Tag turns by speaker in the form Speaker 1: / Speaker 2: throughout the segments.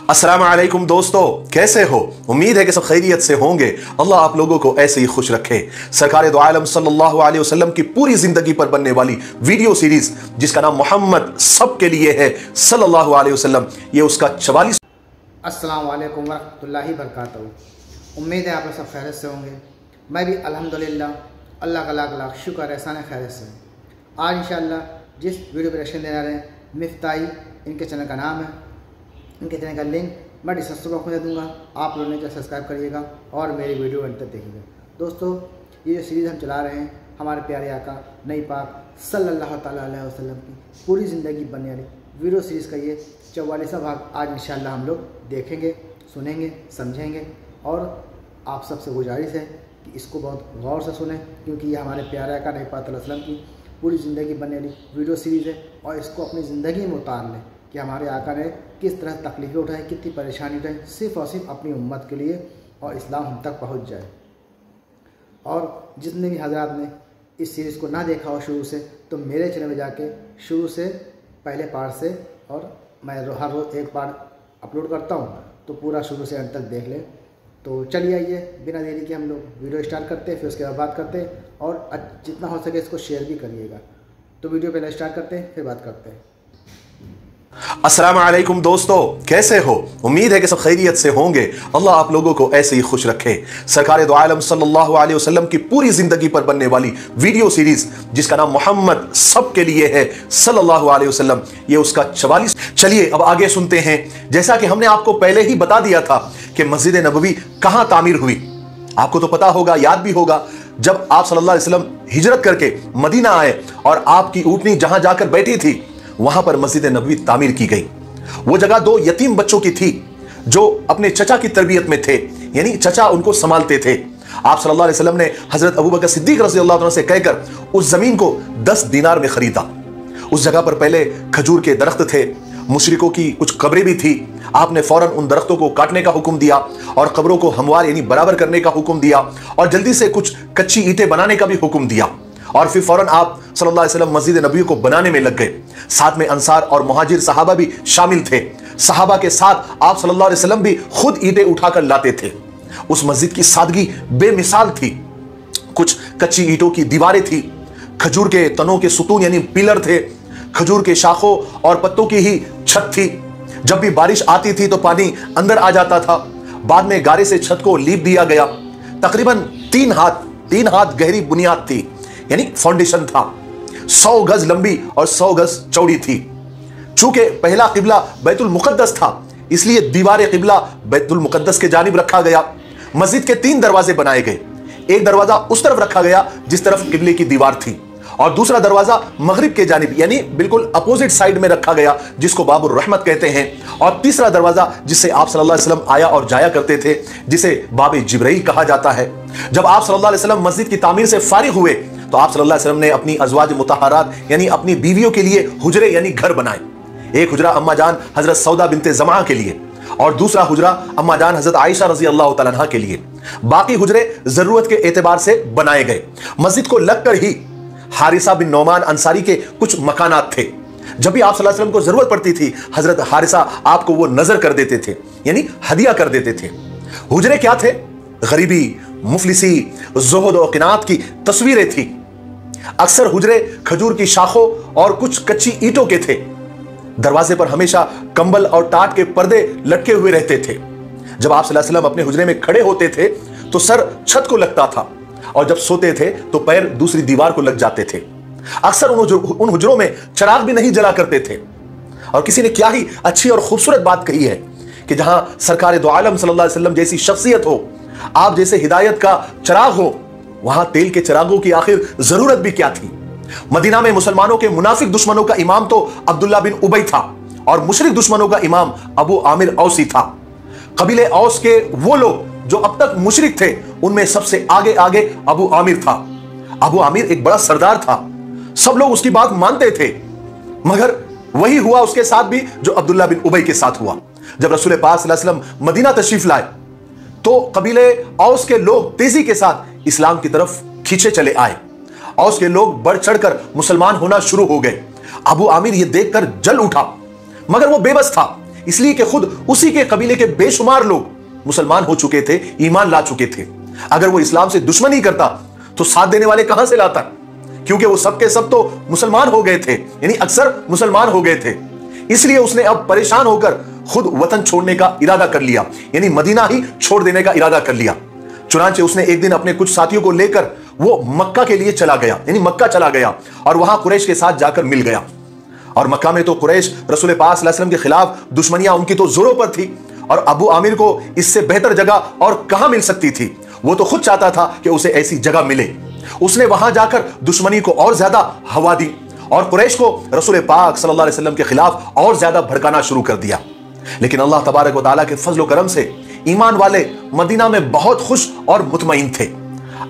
Speaker 1: अस्सलाम वालेकुम दोस्तों, कैसे हो? उम्मीद है कि सब खैरियत से होंगे। अल्लाह आप लोगों को ऐसे ही खुश रखे। सरकार दो आलम सल्लल्लाहु अलैहि वसल्लम की पूरी जिंदगी पर बनने वाली वीडियो सीरीज जिसका नाम मोहम्मद सब के लिए है सल्लल्लाहु अलैहि वसल्लम, ये उसका 44।
Speaker 2: अस्सलाम वालेकुम वरहमतुल्लाहि वबरकातुहू। उम्मीद है आप लोग सब खैरियत से होंगे। मैं भी अल्हम्दुलिल्लाह अल्लाह का लाख लाख शुक्र एहसान खैरियत से। आज इंशाअल्लाह जिस वीडियो पर रिएक्शन देने आ रहे हैं, मिफ्ताही इनके चैनल का नाम है। इनके चैनल का लिंक मैं डिस्क्रिप्शन बॉक्स में दे दूँगा। आप लोगों ने जो सब्सक्राइब करिएगा और मेरी वीडियो अंत तक देखिएगा। दोस्तों, ये जो सीरीज़ हम चला रहे हैं, हमारे प्यारे आका नई पाक सल्लल्लाहु अलैहि वसल्लम की पूरी ज़िंदगी बनने वाली वीडियो सीरीज़ का ये 44वां भाग आज इंशाअल्लाह हम लोग देखेंगे, सुनेंगे, समझेंगे। और आप सबसे गुजारिश है कि इसको बहुत गौर से सुनें, क्योंकि ये हमारे प्यारे आका नई पाक सल्लल्लाहु अलैहि वसल्लम की पूरी ज़िंदगी बनने वाली वीडियो सीरीज़ है। और इसको अपनी ज़िंदगी में उतार लें कि हमारे आका ने किस तरह तकलीफ़ें उठाई, कितनी परेशानी उठाई, सिर्फ़ और सिर्फ अपनी उम्मत के लिए, और इस्लाम हम तक पहुंच जाए। और जितने भी हज़रात ने इस सीरीज़ को ना देखा हो शुरू से, तो मेरे चैनल में जाके शुरू से पहले पार्ट से, और मैं हर रोज़ एक पार्ट अपलोड करता हूँ, तो पूरा शुरू से अंत तक देख लें। तो चलिए आइए, बिना देरी के हम लोग वीडियो स्टार्ट करते हैं, फिर उसके बाद बात करते हैं। और जितना हो सके इसको शेयर भी करिएगा। तो वीडियो पहले स्टार्ट करते हैं, फिर बात करते हैं।
Speaker 1: अस्सलाम वालेकुम दोस्तों, कैसे हो? उम्मीद है कि सब खैरियत से होंगे। अल्लाह आप लोगों को ऐसे ही खुश रखे। सरकार दो आलम सल्लल्लाहु अलैहि वसल्लम की पूरी जिंदगी पर बनने वाली वीडियो सीरीज जिसका नाम मोहम्मद सब के लिए है सल्लल्लाहु अलैहि वसल्लम, ये उसका 44। चलिए अब आगे सुनते हैं। जैसा कि हमने आपको पहले ही बता दिया था कि मस्जिद नबवी कहां तामीर हुई, आपको तो पता होगा, याद भी होगा। जब आप सल्लल्लाहु अलैहि वसल्लम हिजरत करके मदीना आए और आपकी ऊँटनी जहां जाकर बैठी थी, वहां पर मस्जिद नबवी तामीर की गई। वो जगह दो यतीम बच्चों की थी जो अपने चचा की तरबियत में थे, यानी चचा उनको संभालते थे। आप सल्लल्लाहु अलैहि वसल्लम ने हजरत अबू बकर सिद्दीक रज़ियल्लाहु अन्हु से कहकर उस जमीन को 10 दीनार में खरीदा। उस जगह पर पहले खजूर के दरख्त थे, मुशरिकों की कुछ कब्रें भी थी। आपने फौरन उन दरख्तों को काटने का हुक्म दिया और कब्रों को हमवार यानी बराबर करने का हुक्म दिया, और जल्दी से कुछ कच्ची ईंटें बनाने का भी हुक्म दिया। और फिर फौरन आप सल्लल्लाहु अलैहि वसल्लम मस्जिद नबवी को बनाने में लग गए। साथ में अंसार और मुहाजिर सहाबा भी शामिल थे। सहाबा के साथ आप सल्लल्लाहु अलैहि वसल्लम भी खुद ईंटें उठाकर लाते थे। उस मस्जिद की सादगी बेमिसाल थी। कुछ कच्ची ईंटों की दीवारें थी, खजूर के तनों के सुतून यानी पिलर थे, खजूर के शाखों और पत्तों की ही छत थी। जब भी बारिश आती थी तो पानी अंदर आ जाता था। बाद में गारे से छत को लीप दिया गया। तकरीबन 3 हाथ गहरी बुनियाद थी, यानी फाउंडेशन था। 100 गज लंबी और 100 गज चौड़ी थी। चूंकि पहला किबला बैतुल मुकद्दस था, इसलिए दीवार किबला बैतुल मुकद्दस के जानिब रखा गया। मस्जिद के 3 दरवाजे बनाए गए। एक दरवाजा उस तरफ रखा गया जिस तरफ किबले की दीवार थी, और दूसरा दरवाजा मगरिब के जानिब यानी बिल्कुल अपोजिट साइड में रखा गया, जिसको बाबुर रहमत कहते हैं। और तीसरा दरवाजा जिससे आप सल्लल्लाहु अलैहि वसल्लम आया और जाया करते थे, जिसे बाबे जिब्राइल कहा जाता है। जब आप सल्लल्लाहु अलैहि वसल्लम मस्जिद की तामीर से फारिग हुए, तो आप सल्लल्लाहु अलैहि वसल्लम ने अपनी अज़वाज मुतहरात यानी अपनी बीवियों के लिए हुजरे यानी घर बनाए। एक हुजरा अम्मा जान हजरत सौदा बिनते ज़मा के लिए, और दूसरा हुजरा अम्मा जान हजरत आयशा रज़ी अल्लाह तआला अन्हा के लिए। बाकी हुजरे जरूरत के एतबार से बनाए गए। मस्जिद को लगकर ही हारिसा बिन नौमान अंसारी के कुछ मकानात थे। जब भी आप सल्लल्लाहु अलैहि वसल्लम को जरूरत पड़ती थी, हजरत हारिसा आपको वो नजर कर देते थे, यानी हदिया कर देते थे। हुजरे क्या थे? गरीबी, मुफलिसी, ज़ुहद और क़िनात की तस्वीरें थी। अक्सर हुजरे खजूर की शाखों और कुछ कच्ची ईंटों के थे। दरवाजे पर हमेशा कंबल और टाट के पर्दे लटके हुए रहते थे। जब आप सल्लल्लाहु अलैहि वसल्लम अपने हुजरे में खड़े होते थे तो सर छत को लगता था, और जब सोते थे तो पैर दूसरी दीवार को लग जाते थे। अक्सर उन हुजरों में चिराग भी नहीं जला करते थे। और किसी ने क्या ही अच्छी और खूबसूरत बात कही है कि जहां सरकार दो आलम सल्लल्लाहु अलैहि वसल्लम जैसी शख्सियत हो, आप जैसे हिदायत का चिराग हो, वहां तेल के चिरागों की आखिर जरूरत भी क्या थी। मदीना में मुसलमानों के मुनाफिक दुश्मनों का इमाम तो अब्दुल्ला बिन उबई था, और मुशरिक दुश्मनों का इमाम अबू आमिर औसी था। कबीले औस के वो लोग जो अब तक मुशरिक थे, उनमें सबसे आगे अबू आमिर था। अबू आमिर एक बड़ा सरदार था, सब लोग उसकी बात मानते थे। मगर वही हुआ उसके साथ भी जो अब्दुल्ला बिन उबई के साथ हुआ। जब रसूल पाक सल्लल्लाहु अलैहि वसल्लम मदीना तशरीफ लाए, तो कबीले औस के लोग तेजी के साथ इस्लाम की तरफ खींचे चले आए। औस के लोग बढ़ चढ़कर मुसलमान होना शुरू हो गए। अबू आमिर यह देखकर जल उठा, मगर वो बेबस था, इसलिए कि खुद उसी के कबीले के बेशुमार लोग मुसलमान हो चुके थे, ईमान ला चुके थे। अगर वो इस्लाम से दुश्मनी करता तो साथ देने वाले कहां से लाता, क्योंकि वो सब के सब तो मुसलमान हो गए थे, यानी अक्सर मुसलमान हो गए थे। इसलिए उसने अब परेशान होकर खुद वतन छोड़ने का इरादा कर लिया, यानी मदीना ही छोड़ देने का इरादा कर लिया। चुनांचे उसने एक दिन अपने कुछ साथियों को लेकर वो मक्का के लिए चला गया, यानी मक्का चला गया और वहां कुरैश के साथ जाकर मिल गया। और मक्का में तो कुरैश रसूल पाक सल्लल्लाहु अलैहि वसल्लम के खिलाफ दुश्मनियां उनकी तो जोरों पर थी, और अबू आमिर को इससे बेहतर जगह और कहां मिल सकती थी। वो तो खुद चाहता था कि उसे ऐसी जगह मिले। उसने वहां जाकर दुश्मनी को और ज्यादा हवा दी और कुरैश को रसूल पाक सल्लल्लाहु अलैहि वसल्लम के खिलाफ और ज्यादा भड़काना शुरू कर दिया। लेकिन अल्लाह तबारक व तआला के फजल करम से ईमान वाले मदीना में बहुत खुश और मुतमईन थे।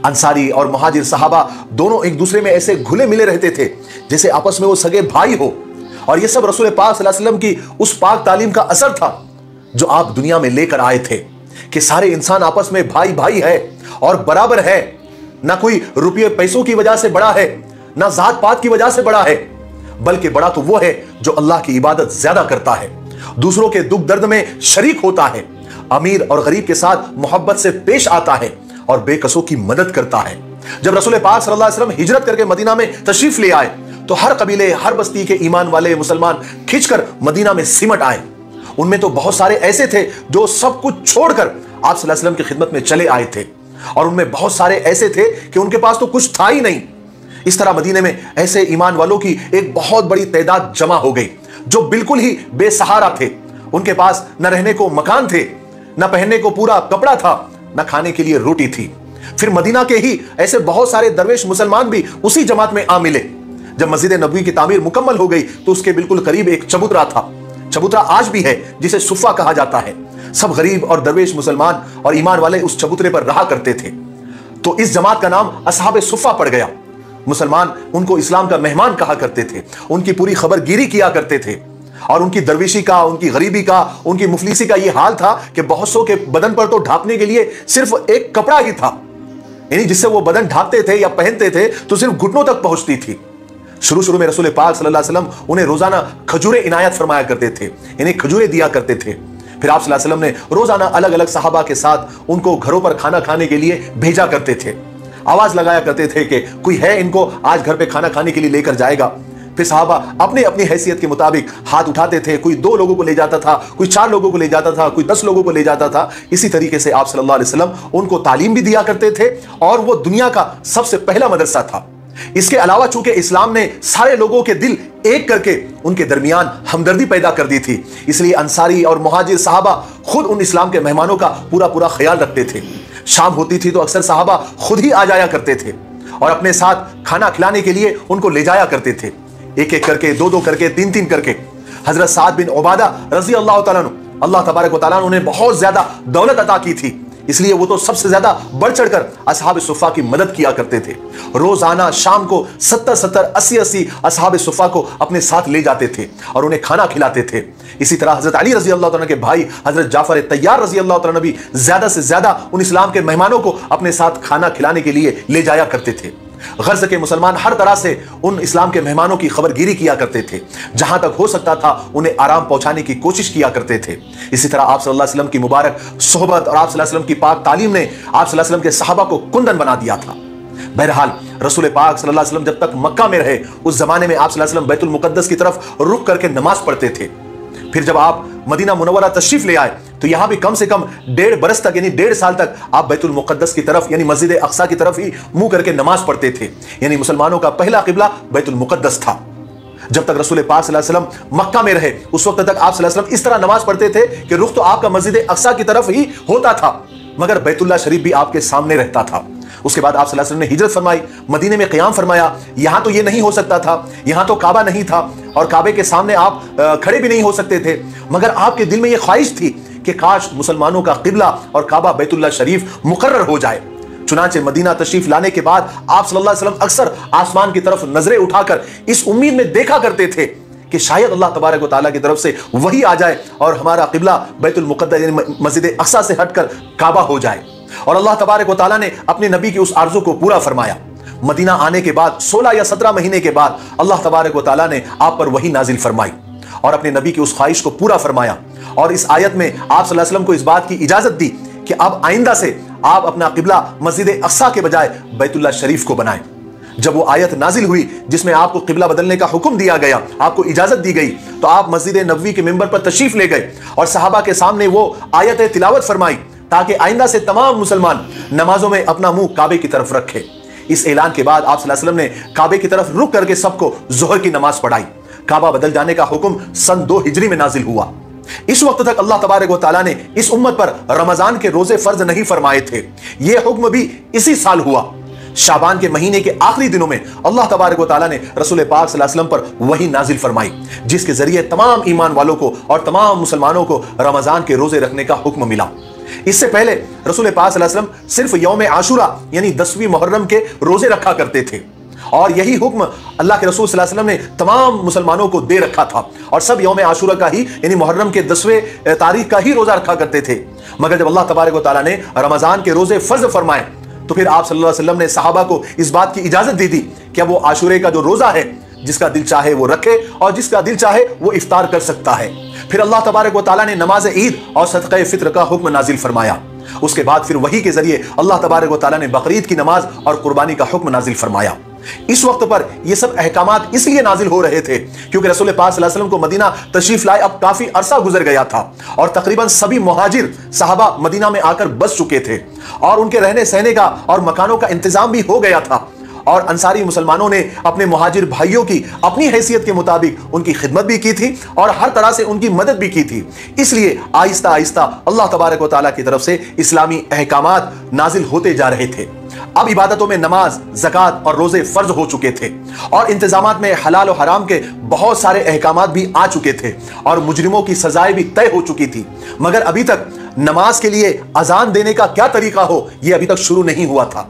Speaker 1: अंसारी और मुहाजिर सहाबा दोनों एक दूसरे में ऐसे घुले मिले रहते थे जैसे आपस में वो सगे भाई हो। और ये सब रसूल पाक सल्लल्लाहु अलैहि वसल्लम की उस पाक तालीम का असर था जो आप दुनिया में लेकर आए थे कि सारे इंसान आपस में भाई भाई है और बराबर है। ना कोई रुपये पैसों की वजह से बड़ा है, ना जात पात की वजह से बड़ा है, बल्कि बड़ा तो वो है जो अल्लाह की इबादत ज्यादा करता है, दूसरों के दुख दर्द में शरीक होता है, अमीर और गरीब के साथ मोहब्बत से पेश आता है और बेकसों की मदद करता है। जब रसूल पाक सल्लल्लाहु अलैहि वसल्लम हिजरत करके मदीना में तशरीफ ले आए तो हर कबीले, हर बस्ती के ईमान वाले मुसलमान खिंचकर मदीना में सिमट आए। उनमें तो बहुत सारे ऐसे थे जो सब कुछ छोड़कर आप सल्लल्लाहु अलैहि वसल्लम की खिदमत में चले आए थे, और उनमें बहुत सारे ऐसे थे कि उनके पास तो कुछ था ही नहीं। इस तरह मदीने में ऐसे ईमान वालों की एक बहुत बड़ी तादाद जमा हो गई जो बिल्कुल ही बेसहारा थे। उनके पास न रहने को मकान थे, न पहनने को पूरा कपड़ा था, न खाने के लिए रोटी थी। फिर मदीना के ही ऐसे बहुत सारे दरवेश मुसलमान भी उसी जमात में आ मिले। जब मस्जिद नबवी की तामीर मुकम्मल हो गई तो उसके बिल्कुल करीब एक चबूतरा था। चबूतरा आज भी है जिसे सुफ़ा कहा जाता है। सब गरीब और दरवेश मुसलमान और ईमान वाले उस चबूतरे पर रहा करते थे। तो इस जमात का नाम असहाबे सुफ़ा पड़ गया। मुसलमान उनको इस्लाम का मेहमान कहा करते थे, उनकी पूरी खबरगिरी किया करते थे, और उनकी दरवेशी का, उनकी गरीबी का, उनकी मुफलिसी का यह हाल था कि बहुत सौ के बदन पर तो ढांपने के लिए सिर्फ एक कपड़ा ही था, यानी जिससे वो बदन ढांपते थे या पहनते थे तो सिर्फ घुटनों तक पहुंचती थी। शुरू में रसूल पाक सल्लल्लाहु अलैहि वसल्लम उन्हें रोजाना खजूरें इनायत फरमाया करते थे, यानी खजूरें दिया करते थे। फिर आप सल्लल्लाहु अलैहि वसल्लम ने रोजाना अलग अलग सहाबा के साथ उनको घरों पर खाना खाने के लिए भेजा करते थे। आवाज लगाया करते थे कि कोई है इनको आज घर पे खाना खाने के लिए लेकर जाएगा। फिर सहाबा अपने अपनी हैसियत के मुताबिक हाथ उठाते थे। कोई 2 लोगों को ले जाता था, कोई 4 लोगों को ले जाता था, कोई 10 लोगों को ले जाता था। इसी तरीके से आप सल्लल्लाहु अलैहि वसल्लम उनको तालीम भी दिया करते थे और वो दुनिया का सबसे पहला मदरसा था। इसके अलावा चूंकि इस्लाम ने सारे लोगों के दिल एक करके उनके दरमियान हमदर्दी पैदा कर दी थी, इसलिए अंसारी और मुहाजिर सहाबा खुद उन इस्लाम के मेहमानों का पूरा ख्याल रखते थे। शाम होती थी तो अक्सर सहाबा खुद ही आ जाया करते थे और अपने साथ खाना खिलाने के लिए उनको ले जाया करते थे। एक एक करके, 2-2 करके, 3-3 करके। हजरत साद बिन उबादा रजी अल्लाह तआला अन्हु, अल्लाह तबारक व तआला ने उन्हें बहुत ज्यादा दौलत अता की थी, इसलिए वो तो सबसे ज्यादा बढ़ चढ़कर असहाब सुफ़ा की मदद किया करते थे। रोजाना शाम को 70-70, 80-80 असहाब सुफ़ा को अपने साथ ले जाते थे और उन्हें खाना खिलाते थे। इसी तरह हजरत अली रजी अल्लाह तआला के भाई हजरत जाफर तैयार रजी अल्लाह तआला भी ज्यादा से ज्यादा उन इस्लाम के मेहमानों को अपने साथ खाना खिलाने के लिए ले जाया करते थे। गर्ज के मुसलमान हर तरह से उन इस्लाम के मेहमानों की खबरगिरी किया करते थे, जहां तक हो सकता था उन्हें आराम पहुंचाने की कोशिश किया करते थे। इसी तरह आप सल्लल्लाहु अलैहि वसल्लम की मुबारक सोहबत और आप सल्लल्लाहु अलैहि वसल्लम की पाक तालीम ने आप सल्लल्लाहु अलैहि वसल्लम के सहाबा को कुंदन बना दिया था। बहरहाल रसूल पाक सल्लल्लाहु अलैहि वसल्लम जब तक मक्का में रहे उस जमाने में आप सल्लल्लाहु अलैहि वसल्लम बैतुल मुकद्दस की तरफ रुख करके नमाज पढ़ते थे। फिर जब आप मदीना मुनव्वरा तशरीफ ले आए तो यहां भी कम से कम 1.5 बरस तक, यानी 1.5 साल तक आप बैतुल मुकद्दस की तरफ, यानी मस्जिद अक्सा की तरफ ही मुंह करके नमाज पढ़ते थे। यानी मुसलमानों का पहला किबला बैतुल मुकद्दस था। जब तक रसूल पाक सल्लल्लाहु अलैहि वसल्लम मक्का में रहे उस वक्त तक आप सल्लल्लाहु अलैहि वसल्लम इस तरह नमाज पढ़ते थे कि रुख तो आपका मस्जिद अक्सा की तरफ ही होता था, मगर बैतुल्लाह शरीफ भी आपके सामने रहता था। उसके बाद आप सल्लल्लाहु अलैहि वसल्लम ने हिजरत फरमाई, मदीने में क़याम फरमाया। यहां तो ये नहीं हो सकता था, यहां तो काबा नहीं था और काबे के सामने आप खड़े भी नहीं हो सकते थे, मगर आपके दिल में यह ख्वाहिश थी कि काश मुसलमानों का किबला और काबा बैतुल्लाह शरीफ मुकर्रर हो जाए। चुनांचे मदीना तशरीफ लाने के बाद आप सल्लल्लाहु अलैहि वसल्लम अक्सर आसमान की तरफ नजरें उठाकर इस उम्मीद में देखा करते थे कि शायद अल्लाह तबारक व तआला की तरफ से वही आ जाए और हमारा किबला बैतुल मुकद्दस यानी मस्जिद अक्सा से हटकर काबा हो जाए। और अल्लाह तबारक व तआला ने अपने नबी की उस आरज़ू को पूरा फरमाया। मदीना आने के बाद 16 या 17 महीने के बाद अल्लाह तबारक व तआला ने आप पर वही नाजिल फरमाई और अपने नबी की उस ख्वाहिश को पूरा फरमाया। और इस आयत में आप सल्लल्लाहु अलैहि वसल्लम को इस बात की इजाजत दी कि अब आइंदा से आप अपना किबला मस्जिद अक्सा के बजाय बैतुल्लाह शरीफ को बनाएं। जब वो आयत नाजिल हुई जिसमें आपको किबला बदलने का हुक्म दिया गया, आपको इजाजत दी गई, तो आप मस्जिद नबवी के मिंबर पर तशरीफ ले गए और सहाबा के सामने वो आयत तिलावत फरमाई ताकि आइंदा से तमाम मुसलमान नमाजों में अपना मुंह काबे की तरफ रखे। इस ऐलान के बाद आप सल्लल्लाहु अलैहि वसल्लम ने काबे की तरफ रुक करके सबको जोहर की नमाज पढ़ाई। काबा बदल जाने का हुक्म सन 2 हिजरी में नाजिल हुआ। इस वक्त तक अल्लाह तबारक व तआला ने इस उम्मत पर रमजान के रोजे फर्ज नहीं फरमाए थे। यह हुक्म भी इसी साल हुआ। शाबान के महीने के आखिरी दिनों में अल्लाह तबारक व तआला ने रसूल पाक सल्लल्लाहु अलैहि वसल्लम पर वही नाजिल फरमाई, जिसके जरिए तमाम ईमान वालों को और तमाम मुसलमानों को रमजान के रोजे रखने का हुक्म मिला। इससे पहले रसूल पाक सल्लल्लाहु अलैहि वसल्लम सिर्फ यौम आशूरा यानी 10वीं मुहर्रम के रोजे रखा करते थे और यही हुक्म अल्लाह के रसूल सल्लल्लाहु अलैहि वसल्लम ने तमाम मुसलमानों को दे रखा था और सब यौम आशूरा का ही यानी मुहर्रम के 10वें तारीख का ही रोजा रखा करते थे। मगर जब अल्लाह तबारक व तआला ने रमजान के रोजे फर्ज फरमाए तो फिर आप सल्लल्लाहु अलैहि वसल्लम ने सहाबा को इस बात की इजाजत दी थी कि अब वो आशूरे का जो रोजा है जिसका दिल चाहे वो रखे और जिसका दिल चाहे वो इफ्तार कर सकता है। फिर अल्लाह तबारक व तआला ने नमाज ईद और सदक़े फित्र का हुक्म नाजिल फरमाया। उसके बाद फिर वही के जरिए अल्लाह तबारक व तआला ने बकरीद की नमाज और कुर्बानी का हुक्म नाजिल फरमाया। इस वक्त पर ये सब अहकामात इसलिए नाजिल हो रहे थे क्योंकि रसूल पाक सल्लल्लाहु अलैहि वसल्लम को मदीना तशरीफ लाए अब काफी अरसा गुजर गया था और तकरीबन सभी मुहाजिर सहाबा मदीना में आकर बस चुके थे और उनके रहने सहने का और मकानों का इंतजाम भी हो गया था और अंसारी मुसलमानों ने अपने मुहाजिर भाइयों की अपनी हैसियत के मुताबिक उनकी खिदमत भी की थी और हर तरह से उनकी मदद भी की थी। इसलिए आहिस्ता आहिस्ता अल्लाह तबारक व तआला की तरफ से इस्लामी अहकामात नाजिल होते जा रहे थे। अब इबादतों में नमाज, ज़कात और रोजे फर्ज हो चुके थे और इंतजामात में हलाल और हराम के बहुत सारे अहकामात भी आ चुके थे और मुजरिमों की सजाएं भी तय हो चुकी थी। मगर अभी तक नमाज के लिए अजान देने का क्या तरीका हो यह अभी तक शुरू नहीं हुआ था।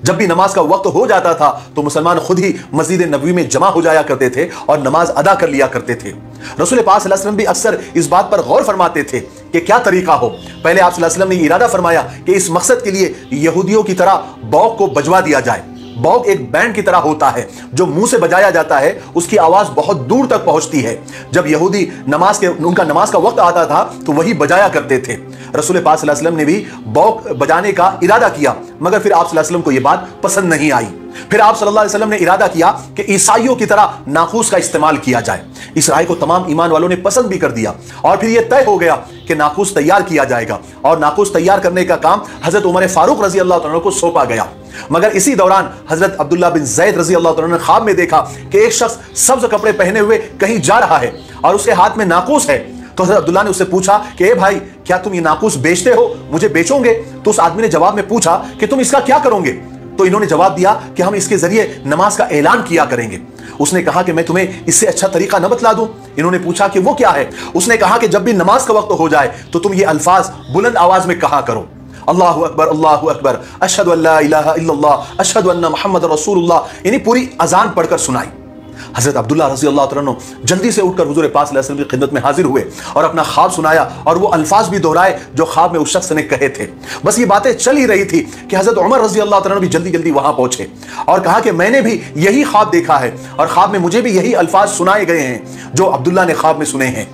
Speaker 1: जब भी नमाज का वक्त हो जाता था तो मुसलमान खुद ही मस्जिद नबवी में जमा हो जाया करते थे और नमाज अदा कर लिया करते थे। रसूल पाक सल्लल्लाहु अलैहि वसल्लम भी अक्सर इस बात पर गौर फरमाते थे कि क्या तरीका हो। पहले आप सल्लल्लाहु अलैहि वसल्लम ने इरादा फरमाया कि इस मकसद के लिए यहूदियों की तरह बौक को बजवा दिया जाए। बौक एक बैंड की तरह होता है जो मुंह से बजाया जाता है, उसकी आवाज बहुत दूर तक पहुंचती है। जब यहूदी उनका नमाज का वक्त आता था तो वही बजाया करते थे। रसूल पाक सल्लल्लाहु अलैहि वसल्लम ने भी बौक बजाने का इरादा किया मगर फिर आप सल्लल्लाहु अलैहि वसल्लम को यह बात पसंद नहीं आई। फिर आप सल्लल्लाहु अलैहि वसल्लम ने इरादा किया कि ईसाइयों की तरह नाखूस का इस्तेमाल किया जाए। इस राय को तमाम ईमान वालों ने पसंद भी कर दिया और फिर यह तय हो गया कि नाखूस तैयार किया जाएगा और नाखूस तैयार करने का काम हजरत उमर फारूक रजी अल्लाह तआला को सौंपा गया। मगर इसी दौरान हजरत अब्दुल्ला बिन ज़ैद रजी अल्लाह तआला ने ख्वाब में देखा कि एक शख्स सब्ज कपड़े पहने हुए कहीं जा रहा है और उसके हाथ में नाखूस है। तो हजरत अब्दुल्ला ने उससे पूछा कि ए भाई, क्या तुम ये नाखूस बेचते हो, मुझे बेचोगे? तो उस आदमी ने जवाब में पूछा कि तुम इसका क्या करोगे? तो इन्होंने जवाब दिया कि हम इसके जरिए नमाज का ऐलान किया करेंगे। उसने कहा कि मैं तुम्हें इससे अच्छा तरीका न बतला दूं? इन्होंने पूछा कि वो क्या है? उसने कहा कि जब भी नमाज का वक्त हो जाए तो तुम ये अल्फाज बुलंद आवाज में कहा करो, अल्लाहु अकबर, अशहदु अल्ला इलाहा इल्लल्लाह, अशहदु अन्ना मुहम्मद रसूलुल्लाह, यानी पूरी अजान पढ़कर सुनाई। हजरत अब्दुल्ला रज़ी अल्लाह तआला अन्हु जल्दी से उठकर हुजूर पाक सल्लल्लाहु अलैहि वसल्लम की खिदमत में हाजिर हुए और अपना ख्वाब सुनाया और वो अल्फाज भी दोहराए जो ख्वाब में उस शख्स ने कहे थे। बस ये बातें चल ही रही थी कि हजरत उमर रज़ी अल्लाह तआला अन्हु भी जल्दी जल्दी वहां पहुंचे और कहा कि मैंने भी यही ख्वाब देखा है और ख्वाब में मुझे भी यही अल्फाज सुनाए गए हैं जो अब्दुल्ला ने ख्वाब में सुने हैं।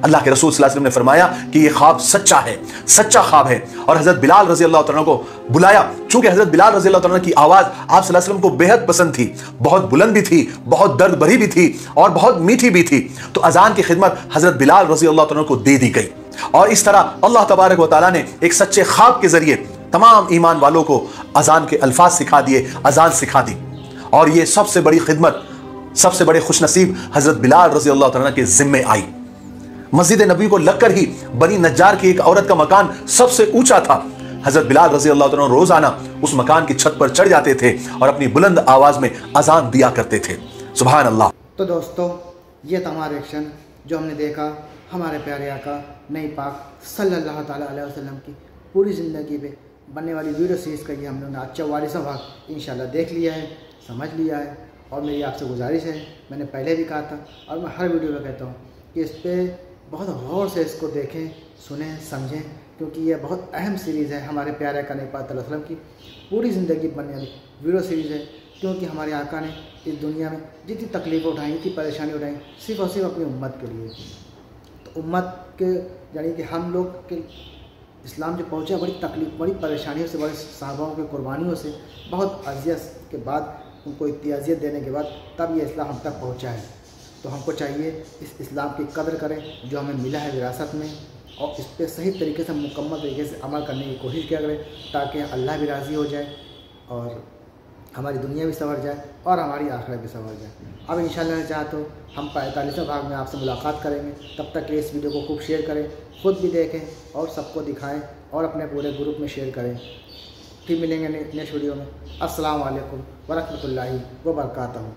Speaker 1: अल्लाह के रसूल सल्लल्लाहु अलैहि वसल्लम ने फरमाया कि ये ख्वाब सच्चा है, सच्चा ख्वाब है। और हजरत बिलाल रजी अल्लाह तआला को बुलाया। चूंकि हजरत बिलाल रजी अल्लाह तआला की आवाज आप सल्लल्लाहु अलैहि वसल्लम को बेहद पसंद थी, बहुत बुलंद भी थी, बहुत दर्द भरी भी थी और बहुत मीठी भी थी, तो अजान की खिदमत हजरत बिलाल रजी अल्लाह तआला को दे दी गई। और इस तरह अल्लाह तबारक व तआला ने एक सच्चे ख्वाब के जरिए तमाम ईमान वालों को अजान के अल्फाज सिखा दिए, अजान सिखा दी। और ये सबसे बड़ी खिदमत, सबसे बड़े खुशनसीब हजरत बिलाल रजी अल्लाह तआला के जिम्मे आई। मस्जिद नबी को लगकर ही बनी नज्जार की एक औरत का मकान सबसे ऊंचा था। हजरत बिलाल रजी अल्लाह तआला रोजाना उस मकान की छत पर चढ़ जाते थे और अपनी बुलंद आवाज में अजान दिया करते थे। सुभान अल्लाह।
Speaker 2: तो दोस्तों, ये था हमारा रिएक्शन जो हमने देखा हमारे प्यारे आका नबी पाक सल्लल्लाहु ताला अलैहि वसल्लम की पूरी ज़िंदगी पे बनने वाली वीडियो सीरीज़ का ये हम लोगों ने आज 44वां भाग इंशाल्लाह देख लिया है, समझ लिया है। और मेरी आपसे गुजारिश है, मैंने पहले भी कहा था और मैं हर वीडियो में कहता हूँ कि इस पर बहुत गौर से इसको देखें, सुनें, समझें, क्योंकि यह बहुत अहम सीरीज़ है। हमारे प्यारे आका नबी पाक सल्लल्लाहु अलैहि वसल्लम की पूरी ज़िंदगी बनने वाली वीडियो सीरीज़ है, क्योंकि हमारे आका ने इस दुनिया में जितनी तकलीफ़ें उठाई, जितनी परेशानी उठाई, सिर्फ और सिर्फ अपनी उम्मत के लिए। तो उम्मत के यानी कि हम लोग के इस्लाम जो पहुँचा बड़ी तकलीफ, बड़ी परेशानियों से, बड़े साहबाओं की कुर्बानियों से, बहुत अजियत के बाद, उनको इतनी अजियत देने के बाद तब ये इस्लाम हम तक पहुँचा है। तो हमको चाहिए इस इस्लाम की कदर करें जो हमें मिला है विरासत में, और इस पर सही तरीके से, मुकम्मल तरीके से अमल करने की कोशिश किया करें, ताकि अल्लाह भी राज़ी हो जाए और हमारी दुनिया भी संवर जाए और हमारी आखिरत भी संवर जाए। अब इंशाअल्लाह चाहे तो हम 45वें भाग में आपसे मुलाकात करेंगे। तब तक के इस वीडियो को खूब शेयर करें, ख़ुद भी देखें और सबको दिखाएं और अपने पूरे ग्रुप में शेयर करें। फिर मिलेंगे नेक्स्ट वीडियो में। अस्सलाम वालेकुम वरहमतुल्लाहि व बरकातहू।